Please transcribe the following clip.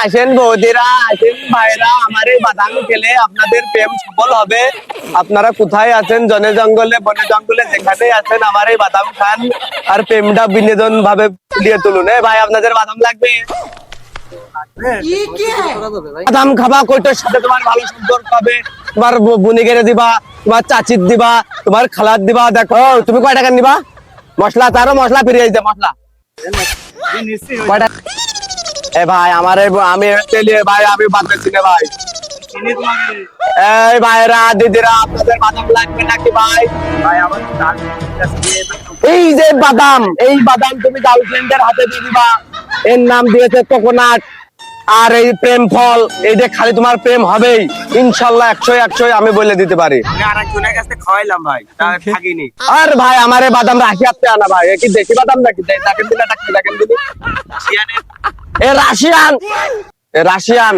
আসেন বৌদিরা, আসেন ভাইরা, আমার এই বাদাম খেলে আপনাদের প্রেম সফল হবে। আপনারা কোথায় আছেন, জনে জঙ্গলে বনে জঙ্গলে যেখানে আছেন, আমার এই বাদাম খান আর প্রেমটা বিনোদন ভাবে ফুলিয়ে তুলুন। ভাই আপনাদের বাদাম লাগবে? বাদাম খাবা, কইটার সাথে তোমার ভালো সম্পর্ক হবে, তোমার বুনিগেরে দিবা, তোমার চাচির দিবা, তোমার খালার দিবা। দেখো তুমি কয় টাকা নিবা? মশলা তারও মশলা ফিরিয়ে দিতে মশলা কয়টা? এ ভাই আমার আমি ভাই আমি বাঁচতেছি না ভাই। এই ভাইরা দিদিরা, আপনাদের বাদাম লাগবে নাকি ভাই? এই যে বাদাম, এই বাদাম তুমি গার্লফ্রেন্ডের হাতে দিয়ে দিবা। এর নাম দিয়েছে কোকোনাট। আর এই প্রেম ফল, এই যে খালি তোমার প্রেম হবেই ইনশাল্লাহ। 100 আমি বলে দিতে পারি। খাওয়াইলাম ভাই, থাকিনি। আর ভাই আমার এই বাদাম রাখি আপনি আনা ভাই, কি দেশি বাদাম নাকি? দেখেন দিলে দেখেন দিলে এ রাশিয়ান, রাশিয়ান